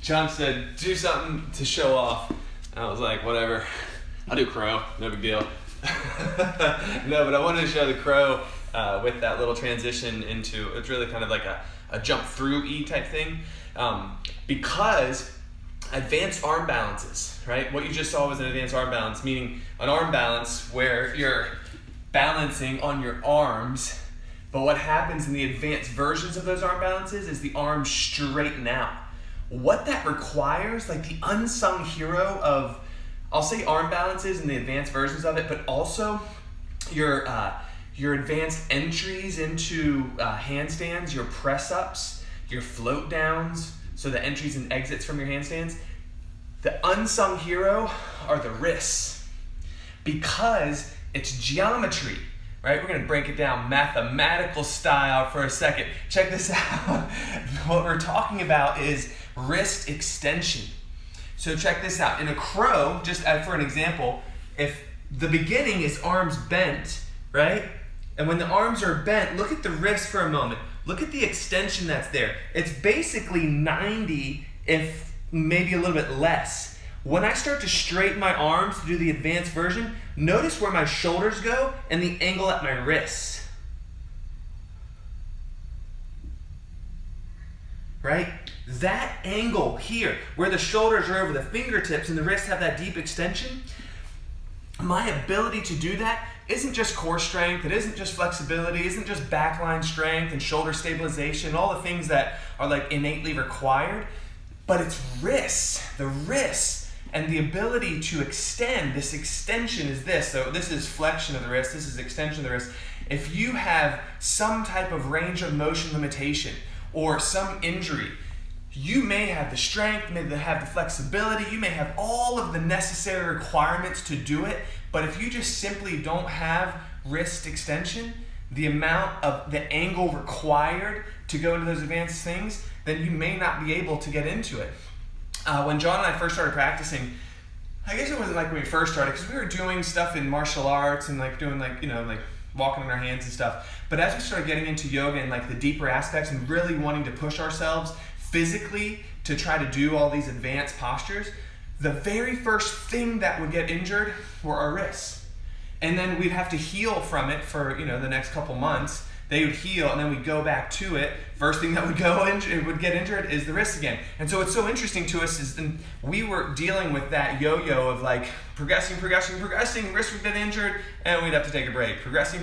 John said, do something to show off. I was like, whatever. I'll do crow, no big deal. No, but I wanted to show the crow with that little transition into, it's really kind of like a jump through E type thing. Because advanced arm balances, right? What you just saw was an advanced arm balance, meaning an arm balance where you're balancing on your arms, but what happens in the advanced versions of those arm balances is the arms straighten out. What that requires, like the unsung hero of, I'll say arm balances and the advanced versions of it, but also your advanced entries into handstands, your press-ups, your float downs, so the entries and exits from your handstands. The unsung hero are the wrists, because it's geometry, right? We're gonna break it down mathematical style for a second. Check this out. What we're talking about is wrist extension. So check this out. In a crow, just for an example, if the beginning is arms bent, right? And when the arms are bent, look at the wrist for a moment. Look at the extension that's there. It's basically 90, if maybe a little bit less. When I start to straighten my arms to do the advanced version, notice where my shoulders go and the angle at my wrists. Right? That angle here, where the shoulders are over the fingertips and the wrists have that deep extension, my ability to do that isn't just core strength, it isn't just flexibility, isn't just backline strength and shoulder stabilization, all the things that are like innately required, but it's wrists, the wrists, and the ability to extend. This extension is this, so this is flexion of the wrist, this is extension of the wrist. If you have some type of range of motion limitation or some injury, you may have the strength, you may have the flexibility, you may have all of the necessary requirements to do it, but if you just simply don't have wrist extension, the amount of the angle required to go into those advanced things, then you may not be able to get into it. When John and I first started practicing, I guess it wasn't like when we first started, because we were doing stuff in martial arts and like doing like, like walking on our hands and stuff. But as we started getting into yoga and like the deeper aspects and really wanting to push ourselves physically to try to do all these advanced postures, the very first thing that would get injured were our wrists. And then we'd have to heal from it for the next couple months. They would heal and then we'd go back to it. First thing that would get injured is the wrist again. And so what's so interesting to us is then we were dealing with that yo-yo of like progressing, wrist would get injured and we'd have to take a break. Progressing,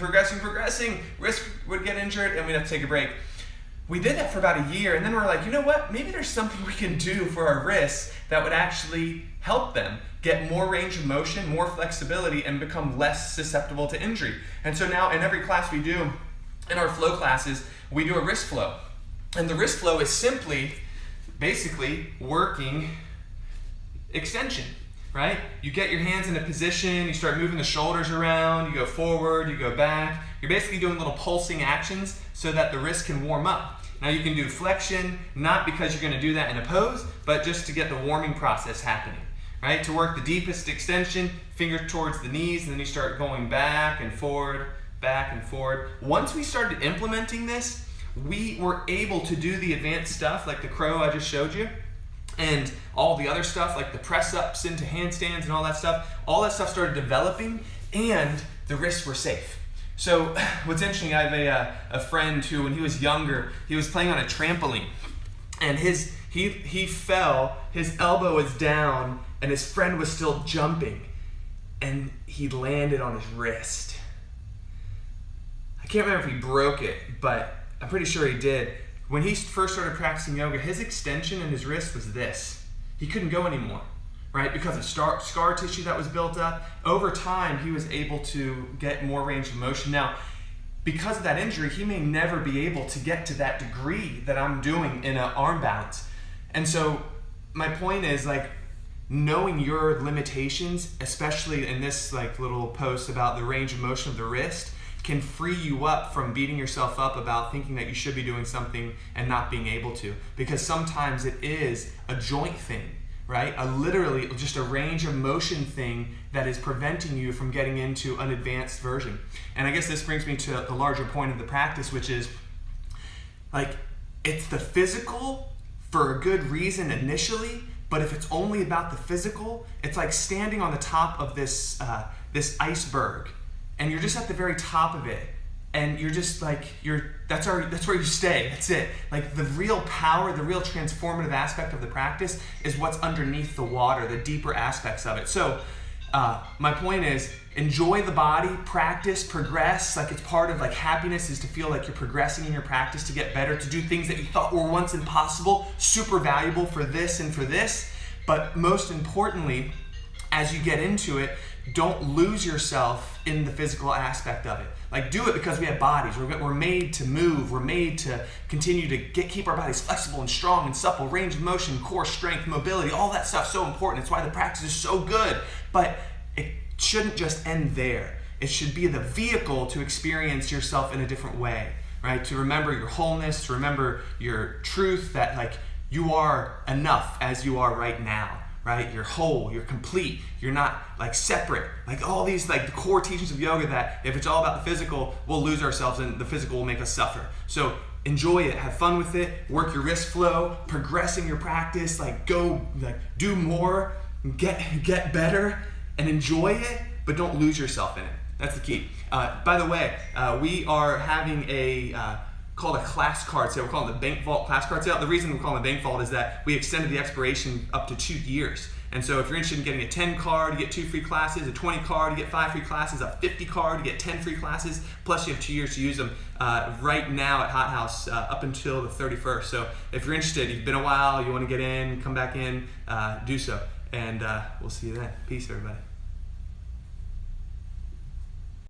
wrist would get injured and we'd have to take a break. We did that for about a year and then we're like, you know what? Maybe there's something we can do for our wrists that would actually help them get more range of motion, more flexibility, and become less susceptible to injury. And so now in every class we do, in our flow classes, we do a wrist flow. And the wrist flow is simply, basically, working extension, right? You get your hands in a position, you start moving the shoulders around, you go forward, you go back. You're basically doing little pulsing actions so that the wrist can warm up. Now you can do flexion, not because you're gonna do that in a pose, but just to get the warming process happening, right? To work the deepest extension, finger towards the knees, and then you start going back and forward, back and forward. Once we started implementing this, we were able to do the advanced stuff like the crow I just showed you, and all the other stuff like the press ups into handstands and all that stuff. All that stuff started developing and the wrists were safe. So what's interesting, I have a friend who, when he was younger, he was playing on a trampoline and he fell, his elbow was down and his friend was still jumping and he landed on his wrist. I can't remember if he broke it, but I'm pretty sure he did. When he first started practicing yoga, his extension in his wrist was this. He couldn't go anymore, right? Because of scar tissue that was built up. Over time, he was able to get more range of motion. Now, because of that injury, he may never be able to get to that degree that I'm doing in an arm balance. And so my point is like knowing your limitations, especially in this like little post about the range of motion of the wrist, can free you up from beating yourself up about thinking that you should be doing something and not being able to. Because sometimes it is a joint thing, right? Literally just a range of motion thing that is preventing you from getting into an advanced version. And I guess this brings me to the larger point of the practice, which is like, it's the physical for a good reason initially, but if it's only about the physical, it's like standing on the top of this iceberg, and you're just at the very top of it, and you're just like, that's where you stay. That's it. Like the real power, the real transformative aspect of the practice is what's underneath the water, the deeper aspects of it. So my point is, enjoy the body, practice, progress. Like it's part of like happiness is to feel like you're progressing in your practice, to get better, to do things that you thought were once impossible, super valuable for this and for this. But most importantly, as you get into it, don't lose yourself in the physical aspect of it. Like do it because we have bodies. We're made to move. We're made to continue to keep our bodies flexible and strong and supple, range of motion, core strength, mobility, all that stuff's so important. It's why the practice is so good. But it shouldn't just end there. It should be the vehicle to experience yourself in a different way, right? To remember your wholeness, to remember your truth, that like you are enough as you are right now. Right? You're whole, you're complete, you're not like separate. Like all these like the core teachings of yoga that if it's all about the physical, we'll lose ourselves and the physical will make us suffer. So enjoy it, have fun with it, work your wrist flow, progressing your practice, like go like do more, get better and enjoy it, but don't lose yourself in it. That's the key. By the way, we are having called a class card sale. We're calling it the Bank Vault class card sale. The reason we're calling it Bank Vault is that we extended the expiration up to 2 years. And so if you're interested in getting a 10 card, you get 2 free classes, a 20 card, you get 5 free classes, a 50 card, you get 10 free classes, plus you have 2 years to use them right now at Hot House up until the 31st. So if you're interested, you've been a while, you want to get in, come back in, do so. And we'll see you then. Peace, everybody.